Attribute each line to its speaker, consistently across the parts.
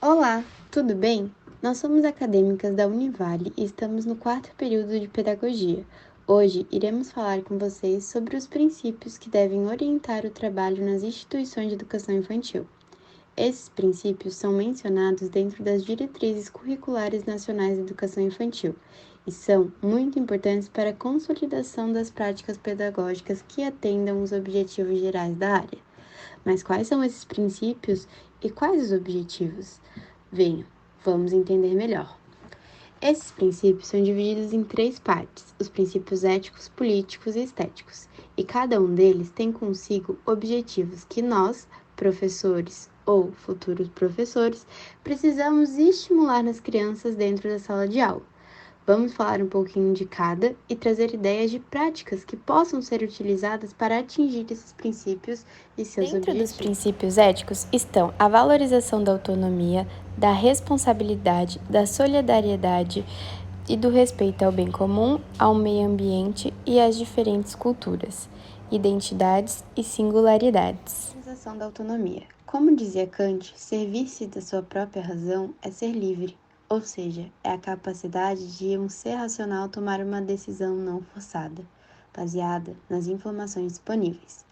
Speaker 1: Olá, tudo bem? Nós somos acadêmicas da Univale e estamos no quarto período de Pedagogia. Hoje iremos falar com vocês sobre os princípios que devem orientar o trabalho nas instituições de educação infantil. Esses princípios são mencionados dentro das Diretrizes Curriculares Nacionais de Educação Infantil e são muito importantes para a consolidação das práticas pedagógicas que atendam os objetivos gerais da área. Mas quais são esses princípios e quais os objetivos? Venham, vamos entender melhor. Esses princípios são divididos em três partes: os princípios éticos, políticos e estéticos, e cada um deles tem consigo objetivos que nós, professores ou futuros professores, precisamos estimular nas crianças dentro da sala de aula. Vamos falar um pouquinho de cada e trazer ideias de práticas que possam ser utilizadas para atingir esses princípios e seus objetivos.
Speaker 2: Dentro dos princípios éticos estão a valorização da autonomia, da responsabilidade, da solidariedade e do respeito ao bem comum, ao meio ambiente e às diferentes culturas, identidades e singularidades.
Speaker 1: Valorização da autonomia. Como dizia Kant, servir-se da sua própria razão é ser livre. Ou seja, é a capacidade de um ser racional tomar uma decisão não forçada, baseada nas informações disponíveis.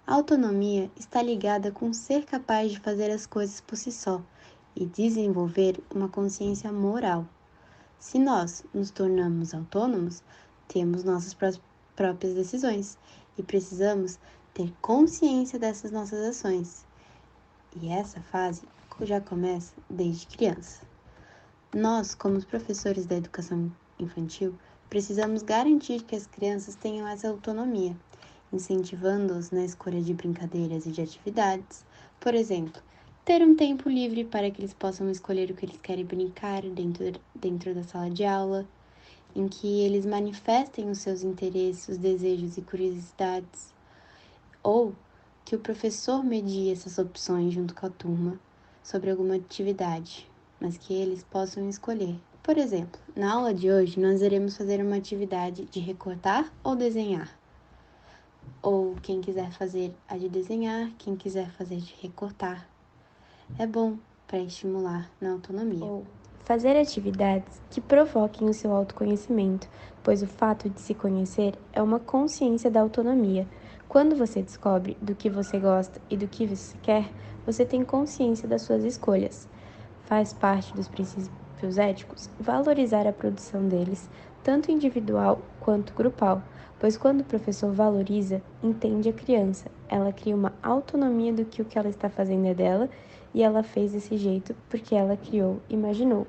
Speaker 1: A autonomia está ligada com ser capaz de fazer as coisas por si só e desenvolver uma consciência moral. Se nós nos tornamos autônomos, temos nossas próprias decisões e precisamos ter consciência dessas nossas ações. E essa fase já começa desde criança. Nós, como os professores da educação infantil, precisamos garantir que as crianças tenham essa autonomia, incentivando-os na escolha de brincadeiras e de atividades. Por exemplo, ter um tempo livre para que eles possam escolher o que eles querem brincar dentro da sala de aula, em que eles manifestem os seus interesses, os desejos e curiosidades, ou que o professor medie essas opções junto com a turma sobre alguma atividade, mas que eles possam escolher. Por exemplo, na aula de hoje nós iremos fazer uma atividade de recortar ou desenhar. Ou quem quiser fazer a de desenhar, quem quiser fazer de recortar. É bom para estimular na autonomia.
Speaker 2: Ou fazer atividades que provoquem o seu autoconhecimento, pois o fato de se conhecer é uma consciência da autonomia. Quando você descobre do que você gosta e do que você quer, você tem consciência das suas escolhas. Faz parte dos princípios éticos valorizar a produção deles, tanto individual quanto grupal, pois quando o professor valoriza, entende a criança, ela cria uma autonomia do que o que ela está fazendo é dela e ela fez desse jeito porque ela criou, imaginou.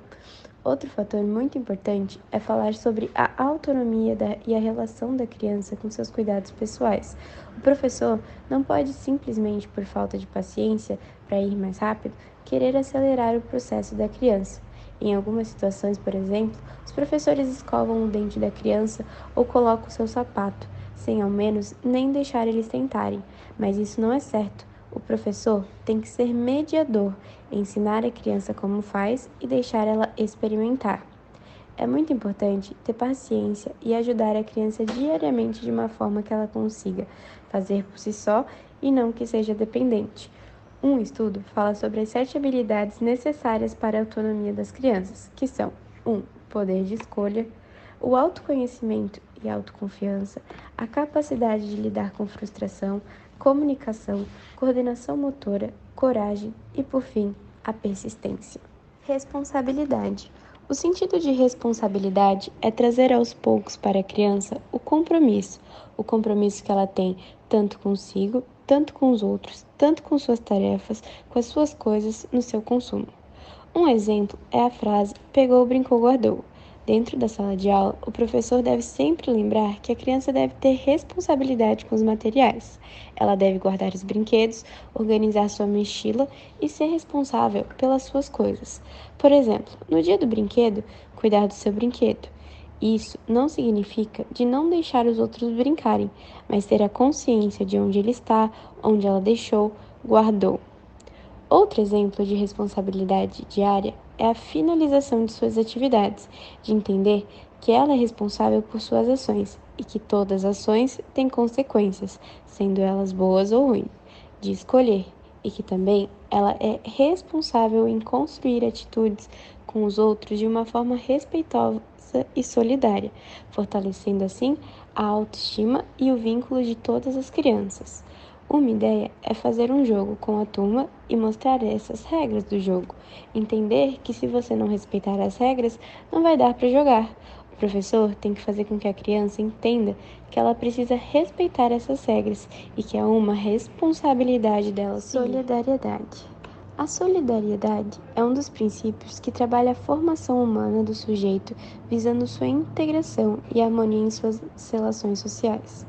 Speaker 2: Outro fator muito importante é falar sobre a autonomia e a relação da criança com seus cuidados pessoais. O professor não pode simplesmente, por falta de paciência para ir mais rápido, querer acelerar o processo da criança. Em algumas situações, por exemplo, os professores escovam o dente da criança ou colocam o seu sapato, sem ao menos nem deixar eles tentarem, mas isso não é certo. O professor tem que ser mediador, ensinar a criança como faz e deixar ela experimentar. É muito importante ter paciência e ajudar a criança diariamente de uma forma que ela consiga fazer por si só e não que seja dependente. Um estudo fala sobre as 7 habilidades necessárias para a autonomia das crianças, que são 1. Poder de escolha, o autoconhecimento e autoconfiança, a capacidade de lidar com frustração, comunicação, coordenação motora, coragem e, por fim, a persistência. Responsabilidade. O sentido de responsabilidade é trazer aos poucos para a criança o compromisso que ela tem tanto consigo, tanto com os outros, tanto com suas tarefas, com as suas coisas no seu consumo. Um exemplo é a frase pegou, brincou, guardou. Dentro da sala de aula, o professor deve sempre lembrar que a criança deve ter responsabilidade com os materiais. Ela deve guardar os brinquedos, organizar sua mochila e ser responsável pelas suas coisas. Por exemplo, no dia do brinquedo, cuidar do seu brinquedo. Isso não significa de não deixar os outros brincarem, mas ter a consciência de onde ele está, onde ela deixou, guardou. Outro exemplo de responsabilidade diária é a finalização de suas atividades, de entender que ela é responsável por suas ações e que todas as ações têm consequências, sendo elas boas ou ruins, de escolher e que também ela é responsável em construir atitudes com os outros de uma forma respeitosa e solidária, fortalecendo assim a autoestima e o vínculo de todas as crianças. Uma ideia é fazer um jogo com a turma e mostrar essas regras do jogo. Entender que se você não respeitar as regras, não vai dar para jogar. O professor tem que fazer com que a criança entenda que ela precisa respeitar essas regras e que é uma responsabilidade dela seguir. Solidariedade. A solidariedade é um dos princípios que trabalha a formação humana do sujeito, visando sua integração e harmonia em suas relações sociais.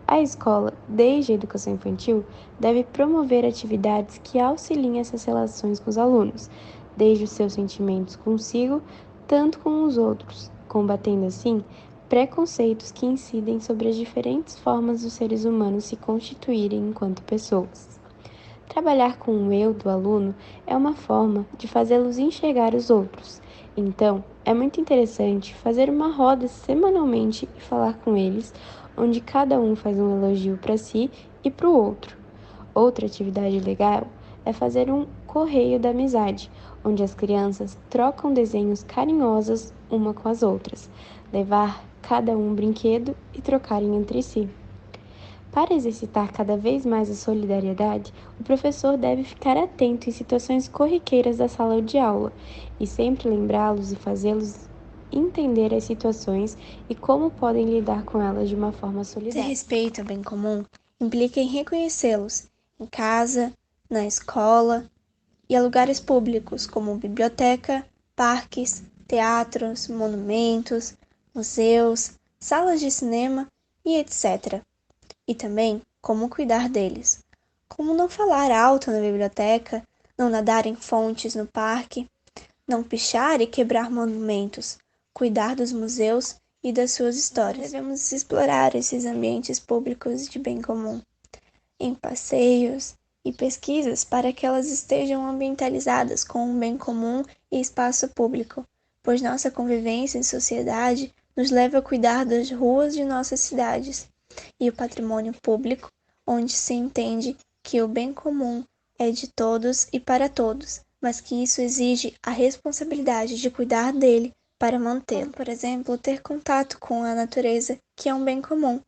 Speaker 2: A escola, desde a educação infantil, deve promover atividades que auxiliem essas relações com os alunos, desde os seus sentimentos consigo, tanto com os outros, combatendo assim preconceitos que incidem sobre as diferentes formas dos seres humanos se constituírem enquanto pessoas. Trabalhar com o eu do aluno é uma forma de fazê-los enxergar os outros. Então, é muito interessante fazer uma roda semanalmente e falar com eles, onde cada um faz um elogio para si e para o outro. Outra atividade legal é fazer um correio da amizade, onde as crianças trocam desenhos carinhosos uma com as outras, levar cada um brinquedo e trocarem entre si. Para exercitar cada vez mais a solidariedade, o professor deve ficar atento em situações corriqueiras da sala de aula e sempre lembrá-los e fazê-los entender as situações e como podem lidar com elas de uma forma solidária.
Speaker 3: Ter respeito ao bem comum implica em reconhecê-los em casa, na escola e a lugares públicos como biblioteca, parques, teatros, monumentos, museus, salas de cinema e etc. E também como cuidar deles. Como não falar alto na biblioteca, não nadar em fontes no parque, não pichar e quebrar monumentos, cuidar dos museus e das suas histórias. Devemos explorar esses ambientes públicos de bem comum, em passeios e pesquisas para que elas estejam ambientalizadas com o bem comum e espaço público, pois nossa convivência em sociedade nos leva a cuidar das ruas de nossas cidades e o patrimônio público, onde se entende que o bem comum é de todos e para todos, mas que isso exige a responsabilidade de cuidar dele para mantê-lo. Por exemplo, ter contato com a natureza, que é um bem comum,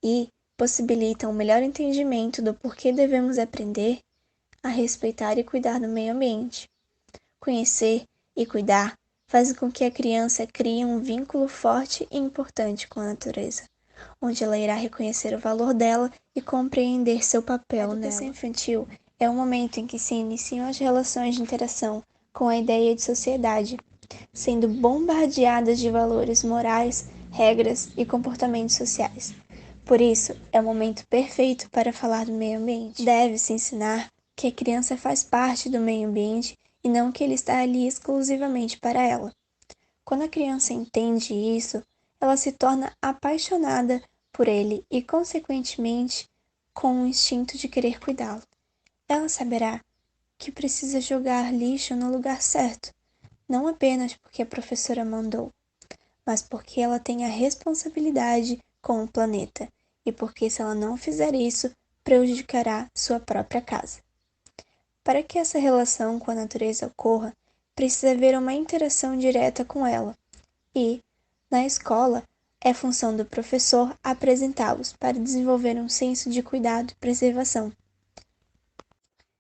Speaker 3: e possibilita um melhor entendimento do porquê devemos aprender a respeitar e cuidar do meio ambiente. Conhecer e cuidar faz com que a criança crie um vínculo forte e importante com a natureza, onde ela irá reconhecer o valor dela e compreender seu papel nela. A educação infantil é o momento em que se iniciam as relações de interação com a ideia de sociedade, sendo bombardeadas de valores morais, regras e comportamentos sociais. Por isso, é o momento perfeito para falar do meio ambiente. Deve-se ensinar que a criança faz parte do meio ambiente e não que ele está ali exclusivamente para ela. Quando a criança entende isso, ela se torna apaixonada por ele e, consequentemente, com o instinto de querer cuidá-lo. Ela saberá que precisa jogar lixo no lugar certo, não apenas porque a professora mandou, mas porque ela tem a responsabilidade com o planeta e porque, se ela não fizer isso, prejudicará sua própria casa. Para que essa relação com a natureza ocorra, precisa haver uma interação direta com ela e, na escola, é função do professor apresentá-los para desenvolver um senso de cuidado e preservação.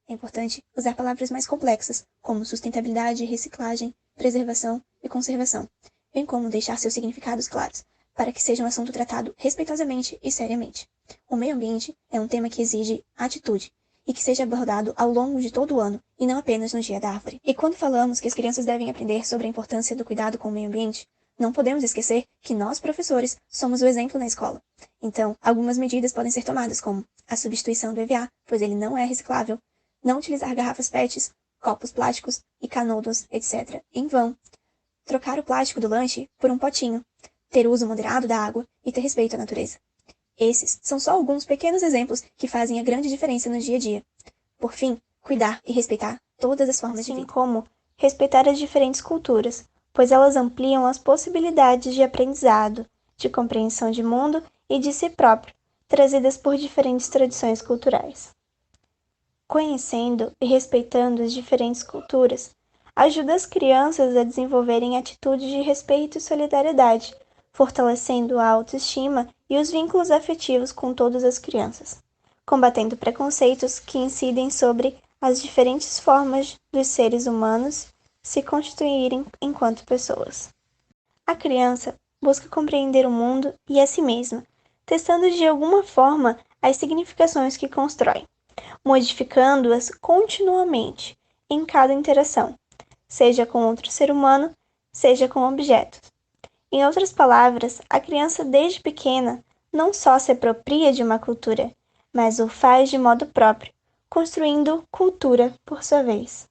Speaker 3: É importante usar palavras mais complexas, como sustentabilidade, reciclagem, preservação e conservação, bem como deixar seus significados claros, para que seja um assunto tratado respeitosamente e seriamente. O meio ambiente é um tema que exige atitude e que seja abordado ao longo de todo o ano e não apenas no Dia da Árvore. E quando falamos que as crianças devem aprender sobre a importância do cuidado com o meio ambiente, não podemos esquecer que nós, professores, somos o exemplo na escola. Então, algumas medidas podem ser tomadas, como a substituição do EVA, pois ele não é reciclável, não utilizar garrafas PETs, copos plásticos e canudos, etc., em vão, trocar o plástico do lanche por um potinho, ter uso moderado da água e ter respeito à natureza. Esses são só alguns pequenos exemplos que fazem a grande diferença no dia a dia. Por fim, cuidar e respeitar todas as formas de vida. Assim como respeitar as diferentes culturas, pois elas ampliam as possibilidades de aprendizado, de compreensão de mundo e de si próprio, trazidas por diferentes tradições culturais. Conhecendo e respeitando as diferentes culturas, ajuda as crianças a desenvolverem atitudes de respeito e solidariedade, fortalecendo a autoestima e os vínculos afetivos com todas as crianças, combatendo preconceitos que incidem sobre as diferentes formas dos seres humanos se constituírem enquanto pessoas. A criança busca compreender o mundo e a si mesma, testando de alguma forma as significações que constrói, modificando-as continuamente em cada interação, seja com outro ser humano, seja com objetos. Em outras palavras, a criança desde pequena não só se apropria de uma cultura, mas o faz de modo próprio, construindo cultura por sua vez.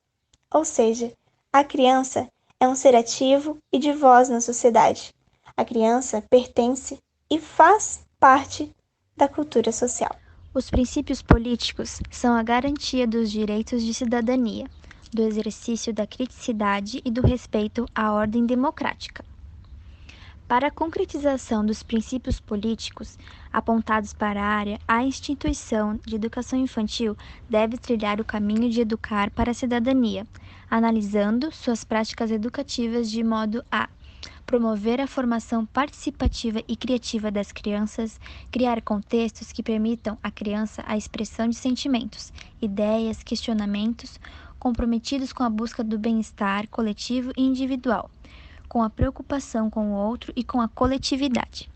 Speaker 3: Ou seja, a criança é um ser ativo e de voz na sociedade. A criança pertence e faz parte da cultura social.
Speaker 4: Os princípios políticos são a garantia dos direitos de cidadania, do exercício da criticidade e do respeito à ordem democrática. Para a concretização dos princípios políticos apontados para a área, a instituição de educação infantil deve trilhar o caminho de educar para a cidadania, analisando suas práticas educativas de modo a promover a formação participativa e criativa das crianças, criar contextos que permitam à criança a expressão de sentimentos, ideias, questionamentos, comprometidos com a busca do bem-estar coletivo e individual, com a preocupação com o outro e com a coletividade.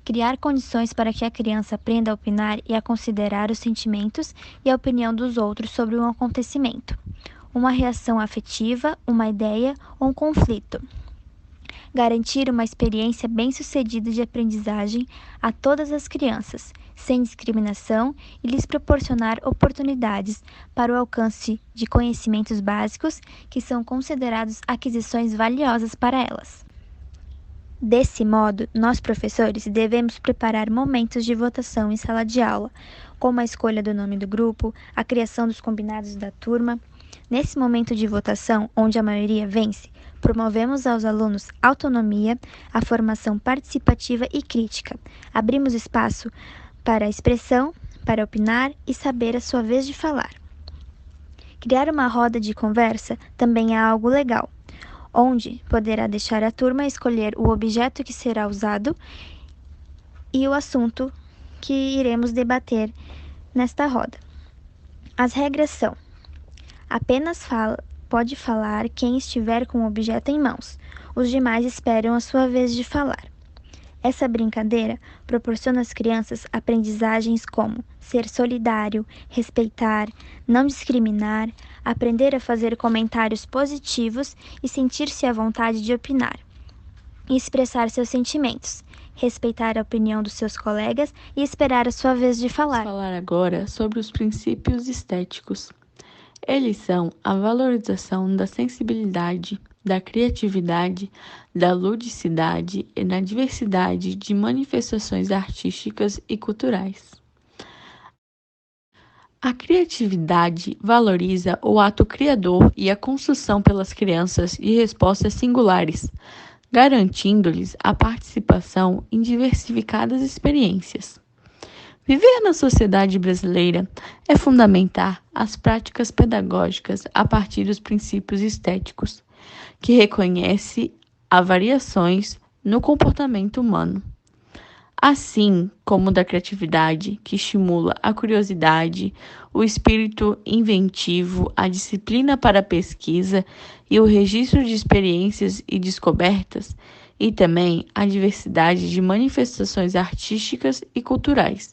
Speaker 4: Criar condições para que a criança aprenda a opinar e a considerar os sentimentos e a opinião dos outros sobre um acontecimento, uma reação afetiva, uma ideia ou um conflito. Garantir uma experiência bem-sucedida de aprendizagem a todas as crianças, sem discriminação, e lhes proporcionar oportunidades para o alcance de conhecimentos básicos que são considerados aquisições valiosas para elas. Desse modo, nós professores devemos preparar momentos de votação em sala de aula, como a escolha do nome do grupo, a criação dos combinados da turma. Nesse momento de votação, onde a maioria vence, promovemos aos alunos autonomia, a formação participativa e crítica. Abrimos espaço para a expressão, para opinar e saber a sua vez de falar. Criar uma roda de conversa também é algo legal, onde poderá deixar a turma escolher o objeto que será usado e o assunto que iremos debater nesta roda. As regras são: apenas pode falar quem estiver com o objeto em mãos. Os demais esperam a sua vez de falar. Essa brincadeira proporciona às crianças aprendizagens como ser solidário, respeitar, não discriminar, aprender a fazer comentários positivos e sentir-se à vontade de opinar, e expressar seus sentimentos, respeitar a opinião dos seus colegas e esperar a sua vez de falar.
Speaker 5: Vamos falar agora sobre os princípios estéticos. Eles são a valorização da sensibilidade, da criatividade, da ludicidade e da diversidade de manifestações artísticas e culturais. A criatividade valoriza o ato criador e a construção pelas crianças de respostas singulares, garantindo-lhes a participação em diversificadas experiências. Viver na sociedade brasileira é fundamentar as práticas pedagógicas a partir dos princípios estéticos, que reconhece as variações no comportamento humano, assim como da criatividade, que estimula a curiosidade, o espírito inventivo, a disciplina para a pesquisa e o registro de experiências e descobertas, e também a diversidade de manifestações artísticas e culturais,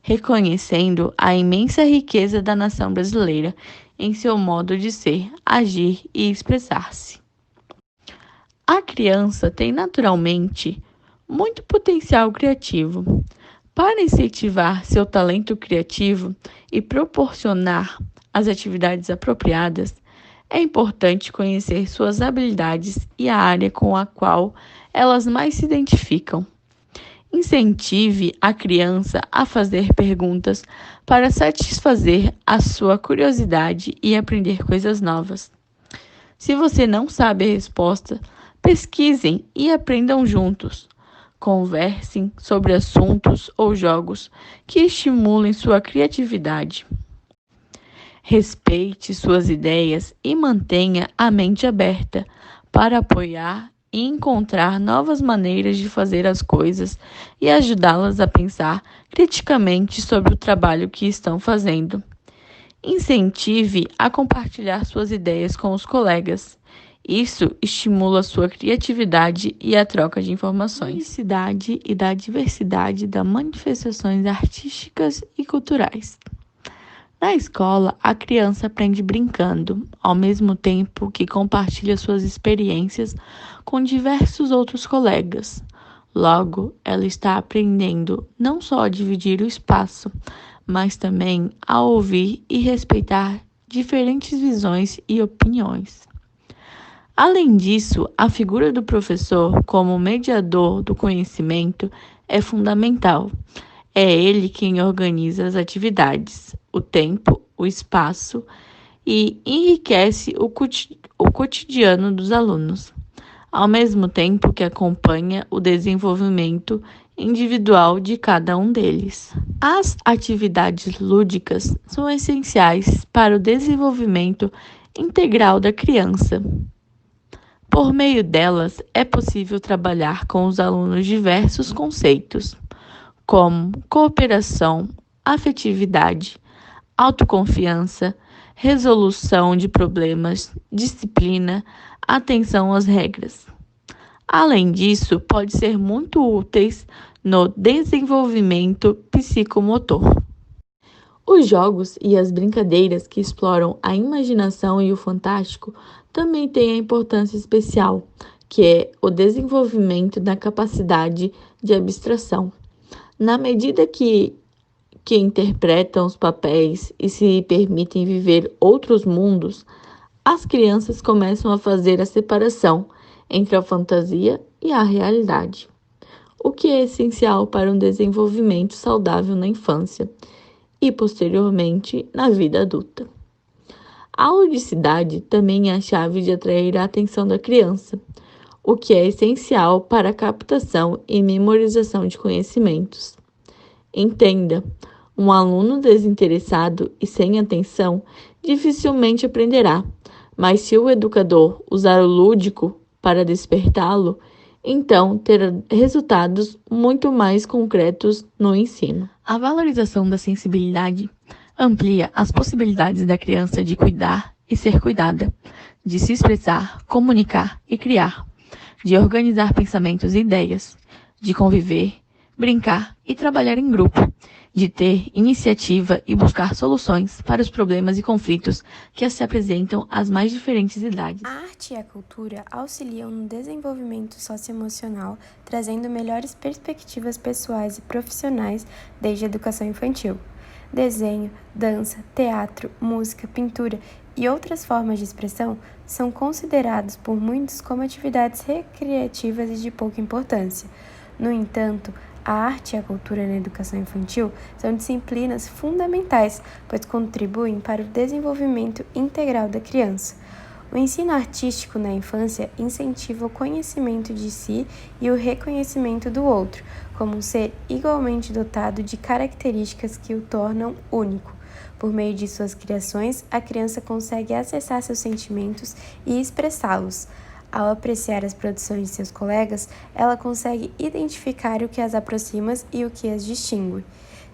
Speaker 5: reconhecendo a imensa riqueza da nação brasileira em seu modo de ser, agir e expressar-se. A criança tem naturalmente muito potencial criativo. Para incentivar seu talento criativo e proporcionar as atividades apropriadas, é importante conhecer suas habilidades e a área com a qual elas mais se identificam. Incentive a criança a fazer perguntas para satisfazer a sua curiosidade e aprender coisas novas. Se você não sabe a resposta, pesquisem e aprendam juntos. Conversem sobre assuntos ou jogos que estimulem sua criatividade. Respeite suas ideias e mantenha a mente aberta para apoiar e encontrar novas maneiras de fazer as coisas e ajudá-las a pensar criticamente sobre o trabalho que estão fazendo. Incentive a compartilhar suas ideias com os colegas. Isso estimula sua criatividade e a troca de informações. Unicidade e da diversidade das manifestações artísticas e culturais. Na escola, a criança aprende brincando, ao mesmo tempo que compartilha suas experiências com diversos outros colegas. Logo, ela está aprendendo não só a dividir o espaço, mas também a ouvir e respeitar diferentes visões e opiniões. Além disso, a figura do professor como mediador do conhecimento é fundamental. É ele quem organiza as atividades, o tempo, o espaço e enriquece o cotidiano dos alunos, ao mesmo tempo que acompanha o desenvolvimento individual de cada um deles. As atividades lúdicas são essenciais para o desenvolvimento integral da criança. Por meio delas, é possível trabalhar com os alunos diversos conceitos, como cooperação, afetividade, autoconfiança, resolução de problemas, disciplina, atenção às regras. Além disso, pode ser muito úteis no desenvolvimento psicomotor. Os jogos e as brincadeiras que exploram a imaginação e o fantástico também têm a importância especial, que é o desenvolvimento da capacidade de abstração. Na medida que interpretam os papéis e se permitem viver outros mundos, as crianças começam a fazer a separação entre a fantasia e a realidade, o que é essencial para um desenvolvimento saudável na infância e, posteriormente, na vida adulta. A ludicidade também é a chave de atrair a atenção da criança, o que é essencial para a captação e memorização de conhecimentos. Entenda, um aluno desinteressado e sem atenção dificilmente aprenderá, mas se o educador usar o lúdico para despertá-lo, então terá resultados muito mais concretos no ensino. A valorização da sensibilidade amplia as possibilidades da criança de cuidar e ser cuidada, de se expressar, comunicar e criar, de organizar pensamentos e ideias, de conviver, brincar e trabalhar em grupo, de ter iniciativa e buscar soluções para os problemas e conflitos que se apresentam às mais diferentes idades.
Speaker 2: A arte e a cultura auxiliam no desenvolvimento socioemocional, trazendo melhores perspectivas pessoais e profissionais desde a educação infantil. Desenho, dança, teatro, música, pintura e outras formas de expressão são considerados por muitos como atividades recreativas e de pouca importância. No entanto, a arte e a cultura na educação infantil são disciplinas fundamentais, pois contribuem para o desenvolvimento integral da criança. O ensino artístico na infância incentiva o conhecimento de si e o reconhecimento do outro, como um ser igualmente dotado de características que o tornam único. Por meio de suas criações, a criança consegue acessar seus sentimentos e expressá-los. Ao apreciar as produções de seus colegas, ela consegue identificar o que as aproxima e o que as distingue.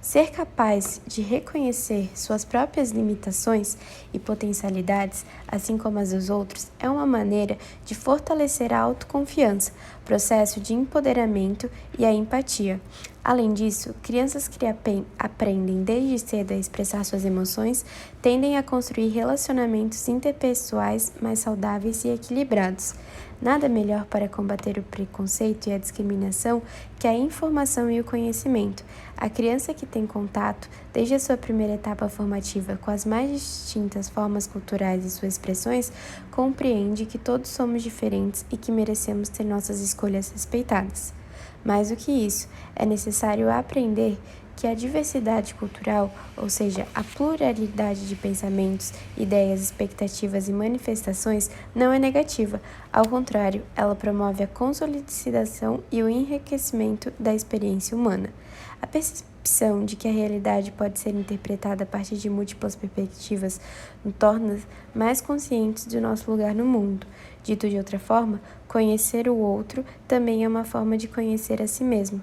Speaker 2: Ser capaz de reconhecer suas próprias limitações e potencialidades, assim como as dos outros, é uma maneira de fortalecer a autoconfiança, processo de empoderamento e a empatia. Além disso, crianças que aprendem desde cedo a expressar suas emoções tendem a construir relacionamentos interpessoais mais saudáveis e equilibrados. Nada melhor para combater o preconceito e a discriminação que a informação e o conhecimento. A criança que tem contato, desde a sua primeira etapa formativa, com as mais distintas formas culturais e suas expressões, compreende que todos somos diferentes e que merecemos ter nossas escolhas respeitadas. Mais do que isso, é necessário aprender que a diversidade cultural, ou seja, a pluralidade de pensamentos, ideias, expectativas e manifestações, não é negativa. Ao contrário, ela promove a consolidação e o enriquecimento da experiência humana. A percepção de que a realidade pode ser interpretada a partir de múltiplas perspectivas nos torna mais conscientes do nosso lugar no mundo. Dito de outra forma, conhecer o outro também é uma forma de conhecer a si mesmo.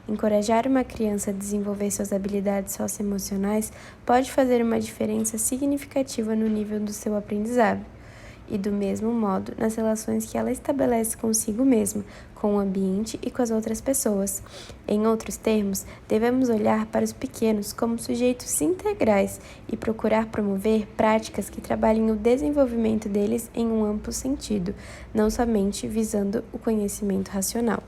Speaker 2: Encorajar uma criança a desenvolver suas habilidades socioemocionais pode fazer uma diferença significativa no nível do seu aprendizado. E do mesmo modo nas relações que ela estabelece consigo mesma, com o ambiente e com as outras pessoas. Em outros termos, devemos olhar para os pequenos como sujeitos integrais e procurar promover práticas que trabalhem o desenvolvimento deles em um amplo sentido, não somente visando o conhecimento racional.